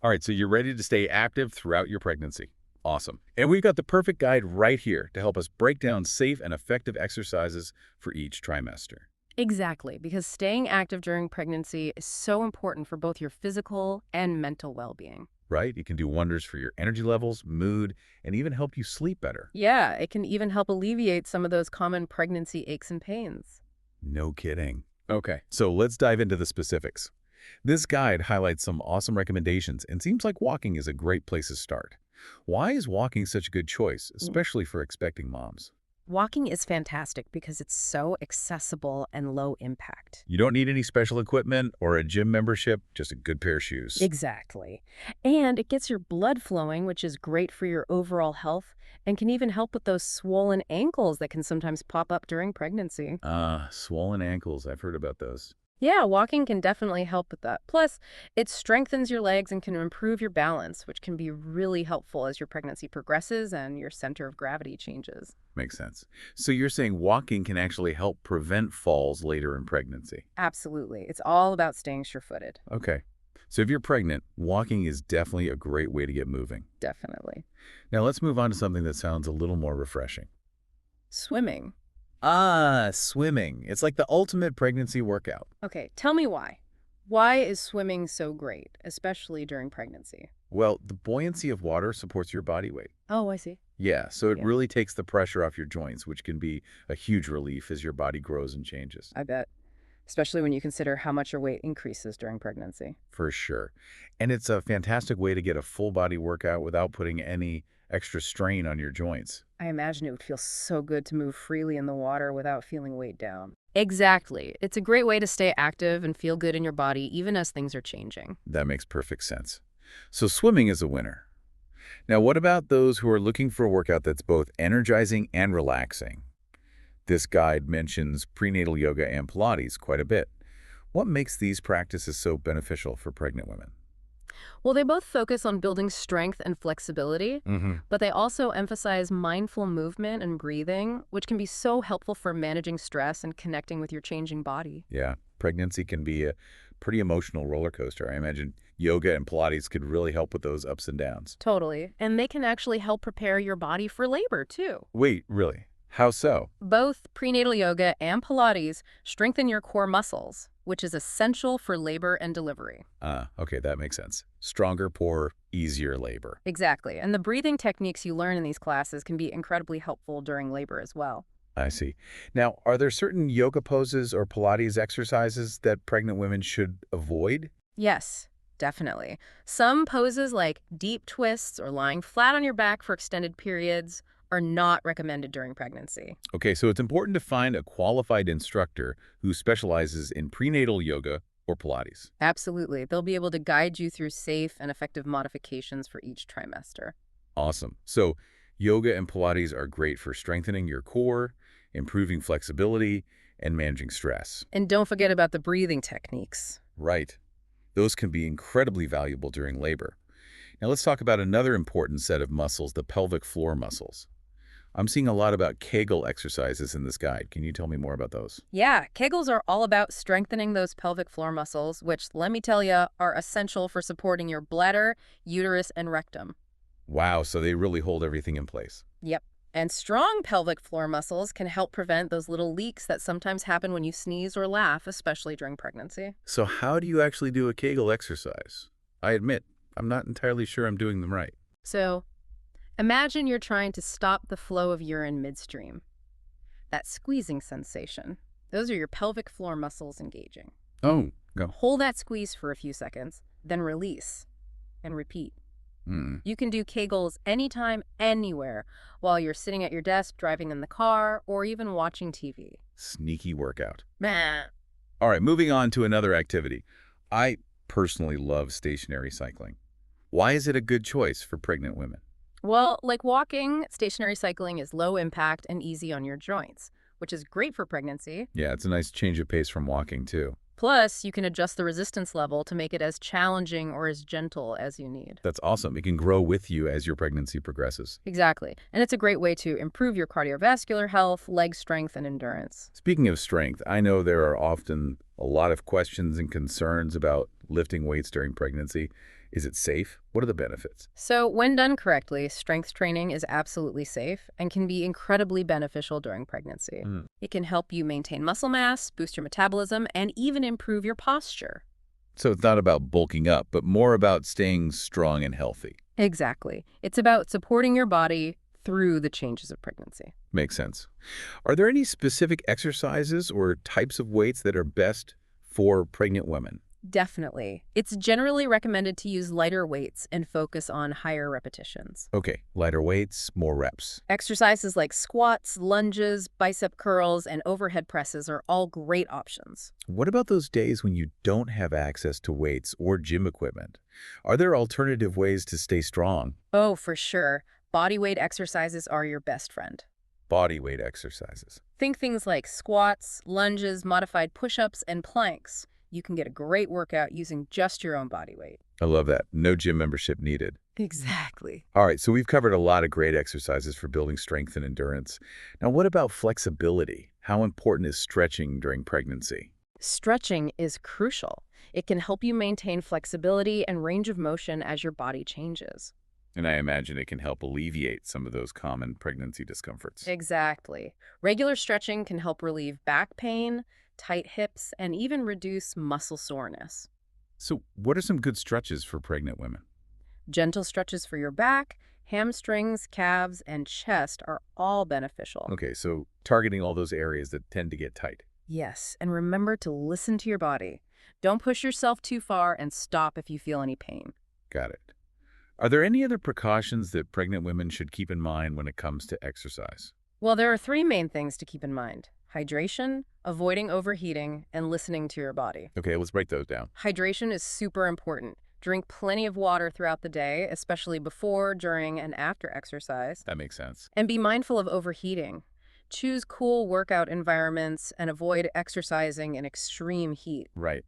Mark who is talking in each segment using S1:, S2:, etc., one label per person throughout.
S1: All right, so you're ready to stay active throughout your pregnancy. Awesome. And we've got the perfect guide right here to help us break down safe and effective exercises for each trimester.
S2: Exactly, because staying active during pregnancy is so important for both your physical and mental well-being.
S1: Right? It can do wonders for your energy levels, mood, and even help you sleep better.
S2: Yeah, it can even help alleviate some of those common pregnancy aches and pains.
S1: No kidding. Okay, so let's dive into the specifics. This guide highlights some awesome recommendations and seems like walking is a great place to start. Why is walking such a good choice,
S2: Mm.
S1: especially for expecting moms?
S2: Walking is fantastic because it's so accessible and low impact.
S1: You don't need any special equipment or a gym membership, just a good pair of shoes.
S2: Exactly. And it gets your blood flowing, which is great for your overall health and can even help with those swollen ankles that can sometimes pop up during pregnancy.
S1: Swollen ankles. I've heard about those.
S2: Yeah, walking can definitely help with that. Plus, it strengthens your legs and can improve your balance, which can be really helpful as your pregnancy progresses and your center of gravity changes.
S1: Makes sense. So you're saying walking can actually help prevent falls later in pregnancy.
S2: Absolutely. It's all about staying sure-footed.
S1: Okay. So if you're pregnant, walking is definitely a great way to get moving.
S2: Definitely.
S1: Now let's move on to something that sounds a little more refreshing.
S2: Swimming.
S1: Swimming. It's like the ultimate pregnancy workout.
S2: Okay, tell me why. Why is swimming so great, especially during pregnancy?
S1: Well, the buoyancy of water supports your body weight.
S2: Oh, I see.
S1: Yeah, so it
S2: Yeah,
S1: really takes the pressure off your joints, which can be a huge relief as your body grows and changes.
S2: I bet. Especially when you consider how much your weight increases during pregnancy.
S1: For sure. And it's a fantastic way to get a full body workout without putting any extra strain on your joints.
S2: I imagine it would feel so good to move freely in the water without feeling weighed down. Exactly. It's a great way to stay active and feel good in your body even as things are changing.
S1: That makes perfect sense. So swimming is a winner. Now, what about those who are looking for a workout that's both energizing and relaxing? This guide mentions prenatal yoga and Pilates quite a bit. What makes these practices so beneficial for pregnant women?
S2: Well, they both focus on building strength and flexibility,
S1: Hmm.
S2: but they also emphasize mindful movement and breathing, which can be so helpful for managing stress and connecting with your changing body.
S1: Yeah, pregnancy can be a pretty emotional roller coaster. I imagine yoga and Pilates could really help with those ups and downs.
S2: Totally. And they can actually help prepare your body for labor, too.
S1: Wait, really? How so?
S2: Both prenatal yoga and Pilates strengthen your core muscles, which is essential for labor and delivery.
S1: Okay, that makes sense. Stronger, poorer, easier labor.
S2: Exactly. And the breathing techniques you learn in these classes can be incredibly helpful during labor as well.
S1: I see. Now, are there certain yoga poses or Pilates exercises that pregnant women should avoid?
S2: Yes, definitely. Some poses like deep twists or lying flat on your back for extended periods are not recommended during pregnancy.
S1: Okay, so it's important to find a qualified instructor who specializes in prenatal yoga or Pilates.
S2: Absolutely. They'll be able to guide you through safe and effective modifications for each trimester.
S1: Awesome. So yoga and Pilates are great for strengthening your core, improving flexibility, and managing stress.
S2: And don't forget about the breathing techniques.
S1: Right. Those can be incredibly valuable during labor. Now let's talk about another important set of muscles, the pelvic floor muscles. I'm seeing a lot about Kegel exercises in this guide. Can you tell me more about those?
S2: Yeah, Kegels are all about strengthening those pelvic floor muscles, which, let me tell you, are essential for supporting your bladder, uterus, and rectum.
S1: Wow, so they really hold everything in place.
S2: Yep. And strong pelvic floor muscles can help prevent those little leaks that sometimes happen when you sneeze or laugh, especially during pregnancy.
S1: So how do you actually do a Kegel exercise? I admit, I'm not entirely sure I'm doing them right.
S2: So, imagine you're trying to stop the flow of urine midstream. That squeezing sensation. Those are your pelvic floor muscles engaging.
S1: Oh, go.
S2: Hold that squeeze for a few seconds, then release and repeat.
S1: Hmm.
S2: You can do Kegels anytime, anywhere, while you're sitting at your desk, driving in the car, or even watching TV.
S1: Sneaky workout.
S2: Meh.
S1: All right, moving on to another activity. I personally love stationary cycling. Why is it a good choice for pregnant women?
S2: Well, like walking, stationary cycling is low impact and easy on your joints, which is great for pregnancy.
S1: Yeah, it's a nice change of pace from walking, too.
S2: Plus, you can adjust the resistance level to make it as challenging or as gentle as you need.
S1: That's awesome. It can grow with you as your pregnancy progresses.
S2: Exactly. And it's a great way to improve your cardiovascular health, leg strength, and endurance.
S1: Speaking of strength, I know there are often a lot of questions and concerns about lifting weights during pregnancy. Is it safe? What are the benefits?
S2: So, when done correctly, strength training is absolutely safe and can be incredibly beneficial during pregnancy.
S1: Mm.
S2: It can help you maintain muscle mass, boost your metabolism, and even improve your posture.
S1: So it's not about bulking up, but more about staying strong and healthy.
S2: Exactly. It's about supporting your body through the changes of pregnancy.
S1: Makes sense. Are there any specific exercises or types of weights that are best for pregnant women?
S2: Definitely. It's generally recommended to use lighter weights and focus on higher repetitions.
S1: Okay, lighter weights, more reps.
S2: Exercises like squats, lunges, bicep curls, and overhead presses are all great options.
S1: What about those days when you don't have access to weights or gym equipment? Are there alternative ways to stay strong?
S2: Oh, for sure. Body weight exercises are your best friend.
S1: Body weight exercises.
S2: Think things like squats, lunges, modified push-ups, and planks. You can get a great workout using just your own body weight.
S1: I love that. No gym membership needed.
S2: Exactly.
S1: All right, so we've covered a lot of great exercises for building strength and endurance. Now, what about flexibility? How important is stretching during pregnancy?
S2: Stretching is crucial. It can help you maintain flexibility and range of motion as your body changes.
S1: And I imagine it can help alleviate some of those common pregnancy discomforts.
S2: Exactly. Regular stretching can help relieve back pain, tight hips, and even reduce muscle soreness.
S1: So what are some good stretches for pregnant women?
S2: Gentle stretches for your back, hamstrings, calves, and chest are all beneficial.
S1: Okay, so targeting all those areas that tend to get tight.
S2: Yes, and remember to listen to your body. Don't push yourself too far and stop if you feel any pain.
S1: Got it. Are there any other precautions that pregnant women should keep in mind when it comes to exercise?
S2: Well, there are three main things to keep in mind: hydration, avoiding overheating, and listening to your body.
S1: Okay, let's break those down.
S2: Hydration is super important. Drink plenty of water throughout the day, especially before, during, and after exercise.
S1: That makes sense.
S2: And be mindful of overheating. Choose cool workout environments and avoid exercising in extreme heat.
S1: Right.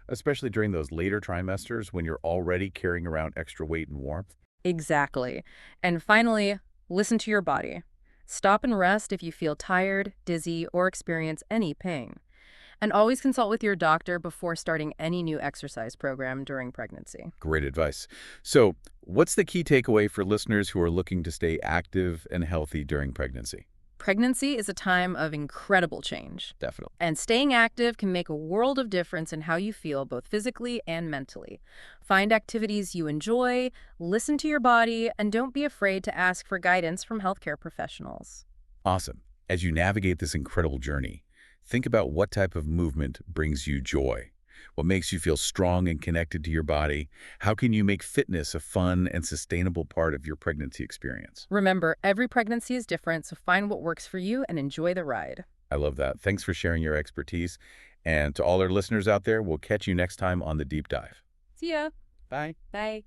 S1: Especially during those later trimesters when you're already carrying around extra weight and warmth.
S2: Exactly. And finally, listen to your body. Stop and rest if you feel tired, dizzy, or experience any pain. And always consult with your doctor before starting any new exercise program during pregnancy.
S1: Great advice. So, what's the key takeaway for listeners who are looking to stay active and healthy during pregnancy?
S2: Pregnancy is a time of incredible change,
S1: Definitely.
S2: and staying active can make a world of difference in how you feel both physically and mentally. Find activities you enjoy, listen to your body, and don't be afraid to ask for guidance from healthcare professionals.
S1: Awesome. As you navigate this incredible journey, think about what type of movement brings you joy. What makes you feel strong and connected to your body? How can you make fitness a fun and sustainable part of your pregnancy experience?
S2: Remember, every pregnancy is different, so find what works for you and enjoy the ride.
S1: I love that. Thanks for sharing your expertise. And to all our listeners out there, we'll catch you next time on The Deep Dive.
S2: See ya.
S1: Bye.
S2: Bye.